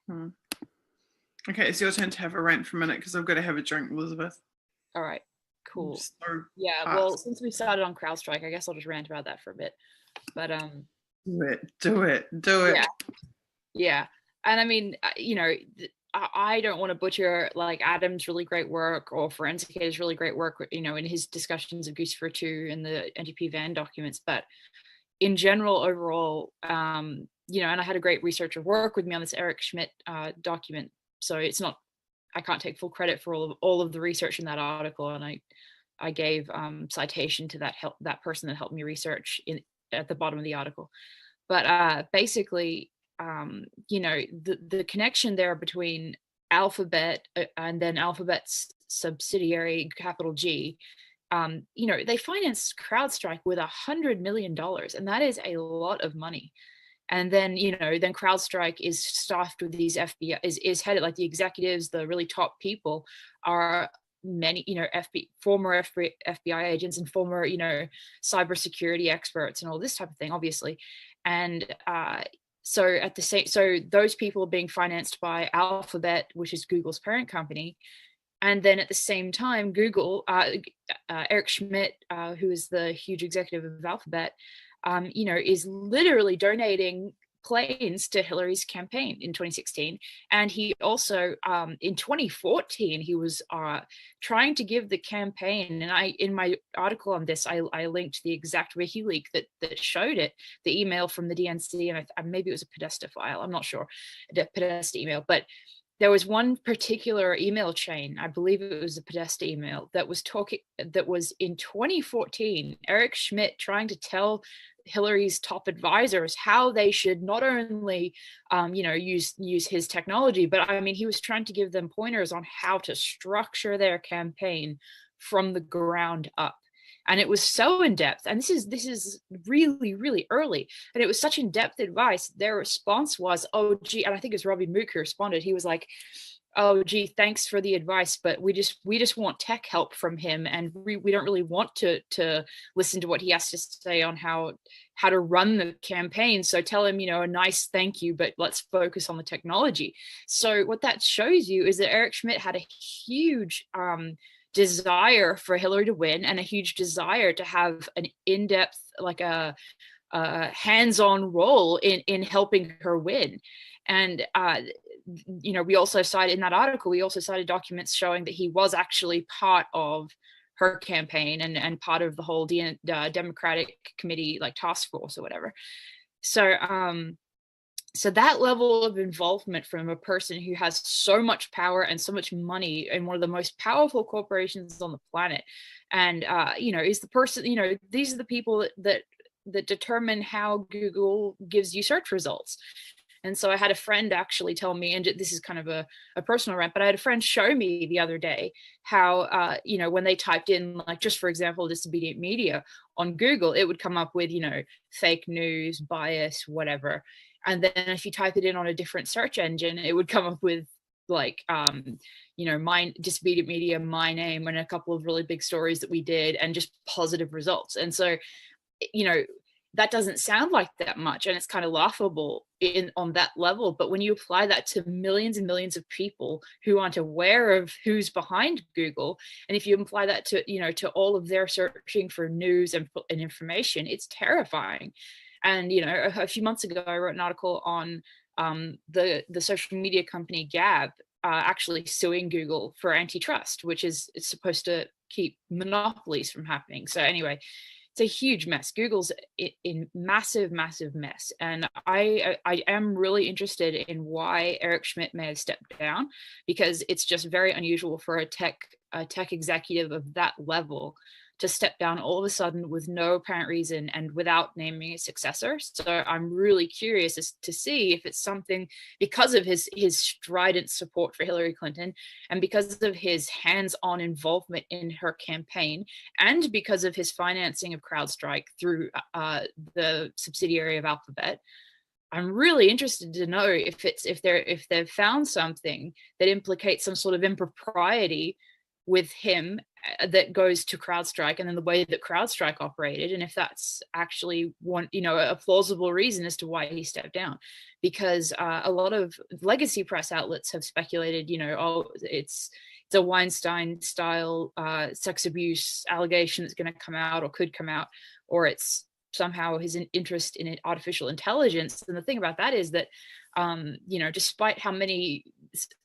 Hmm. Okay, it's your turn to have a rant for a minute because I've got to have a drink, Elizabeth. All right, cool. So Yeah, well, since we started on CrowdStrike, I guess I'll just rant about that for a bit. But do it. yeah. And I mean, I don't want to butcher like Adam's really great work or Forensicator's really great work, in his discussions of Decipher 2 and the NTP van documents. But in general, overall, and I had a great researcher work with me on this Eric Schmidt document. So it's not, I can't take full credit for all of the research in that article. And I gave citation to that person that helped me research at the bottom of the article. But basically, the connection there between Alphabet and then Alphabet's subsidiary, capital G, they financed CrowdStrike with $100 million, and that is a lot of money. And then, then CrowdStrike is staffed with these FBI, is headed, like the executives, the really top people are many, former FBI agents and former, cybersecurity experts and all this type of thing, obviously. And so those people are being financed by Alphabet, which is Google's parent company. And then at the same time, Google, Eric Schmidt, who is the huge executive of Alphabet, is literally donating planes to Hillary's campaign in 2016. And he also, in 2014, he was trying to give the campaign, and in my article on this, I linked the exact WikiLeaks that showed it, the email from the DNC, and maybe it was a Podesta file, I'm not sure, the Podesta email, but there was one particular email chain, I believe it was a Podesta email, that was in 2014, Eric Schmidt trying to tell Hillary's top advisors how they should not only, use his technology, but I mean, he was trying to give them pointers on how to structure their campaign from the ground up. And it was so in depth, and this is really, really early, and it was such in depth advice. Their response was, "Oh, gee," and I think it was Robbie Mook who responded. He was like, "Oh, gee, thanks for the advice, but we just want tech help from him, and we don't really want to listen to what he has to say on how to run the campaign. So tell him, a nice thank you, but let's focus on the technology." So what that shows you is that Eric Schmidt had a huge desire for Hillary to win, and a huge desire to have an in-depth, like a hands-on role in helping her win. And we also cited in that article, we also cited documents showing that he was actually part of her campaign and part of the whole Democratic Committee, like task force or whatever. So that level of involvement from a person who has so much power and so much money in one of the most powerful corporations on the planet, and is the person, these are the people that determine how Google gives you search results. And so I had a friend actually tell me, and this is kind of a personal rant, but I had a friend show me the other day how, when they typed in, like, just for example, disobedient media on Google, it would come up with, fake news, bias, whatever. And then if you type it in on a different search engine, it would come up with like, my disobedient media, my name, and a couple of really big stories that we did, and just positive results. And so, that doesn't sound like that much, and it's kind of laughable on that level. But when you apply that to millions and millions of people who aren't aware of who's behind Google, and if you apply that to, to all of their searching for news and information, it's terrifying. And, a few months ago, I wrote an article on the social media company Gab actually suing Google for antitrust, which is it's supposed to keep monopolies from happening. So anyway, it's a huge mess. Google's in massive, massive mess. And I am really interested in why Eric Schmidt may have stepped down, because it's just very unusual for a tech executive of that level to step down all of a sudden with no apparent reason and without naming a successor. So I'm really curious as to see if it's something because of his strident support for Hillary Clinton, and because of his hands-on involvement in her campaign, and because of his financing of CrowdStrike through the subsidiary of Alphabet. I'm really interested to know if they've found something that implicates some sort of impropriety with him that goes to CrowdStrike, and then the way that CrowdStrike operated, and if that's actually one, a plausible reason as to why he stepped down. Because a lot of legacy press outlets have speculated, oh, it's a Weinstein style sex abuse allegation that's going to come out or could come out, or it's somehow his interest in artificial intelligence. And the thing about that is that, despite how many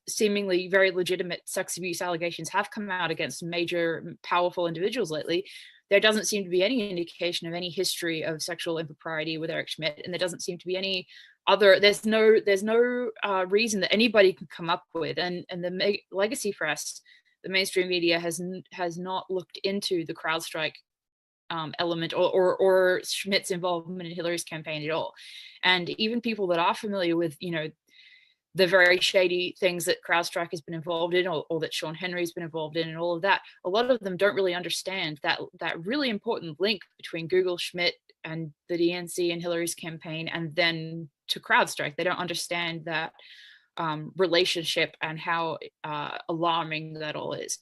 seemingly very legitimate sex abuse allegations have come out against major powerful individuals lately, there doesn't seem to be any indication of any history of sexual impropriety with Eric Schmidt, and there doesn't seem to be any other. There's no reason that anybody can come up with, and the legacy press, the mainstream media has not looked into the CrowdStrike element or Schmidt's involvement in Hillary's campaign at all. And even people that are familiar with, the very shady things that CrowdStrike has been involved in, or that Sean Henry's been involved in, and all of that, a lot of them don't really understand that really important link between Google, Schmidt, and the DNC and Hillary's campaign, and then to CrowdStrike. They don't understand that relationship and how alarming that all is.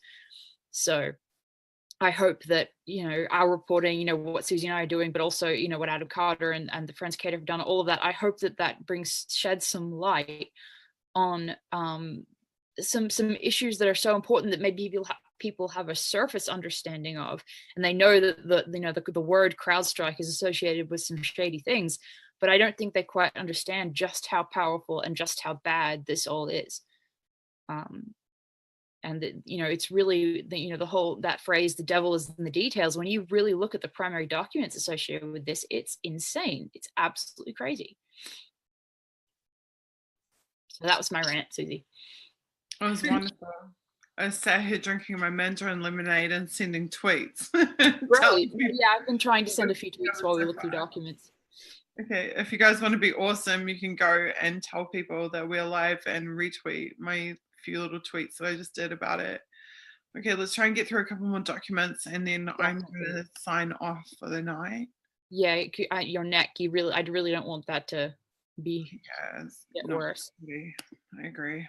So I hope that, our reporting, what Susie and I are doing, but also, what Adam Carter and the Friends Kate have done, all of that, I hope that sheds some light on some issues that are so important that maybe people have a surface understanding of, and they know that the word CrowdStrike is associated with some shady things, but I don't think they quite understand just how powerful and just how bad this all is. And it's really the whole, that phrase, the devil is in the details. When you really look at the primary documents associated with this, it's insane. It's absolutely crazy. So that was my rant, Susie. It was wonderful. I sat here drinking my Mandarin lemonade and sending tweets. Right. Yeah, I've been trying to send a few tweets while we look through documents. Okay, if you guys want to be awesome, you can go and tell people that we're live and retweet my few little tweets that I just did about it. Okay, let's try and get through a couple more documents, and then I'm going to sign off for the night. Yeah, your neck, I really don't want that to be get worse. I agree.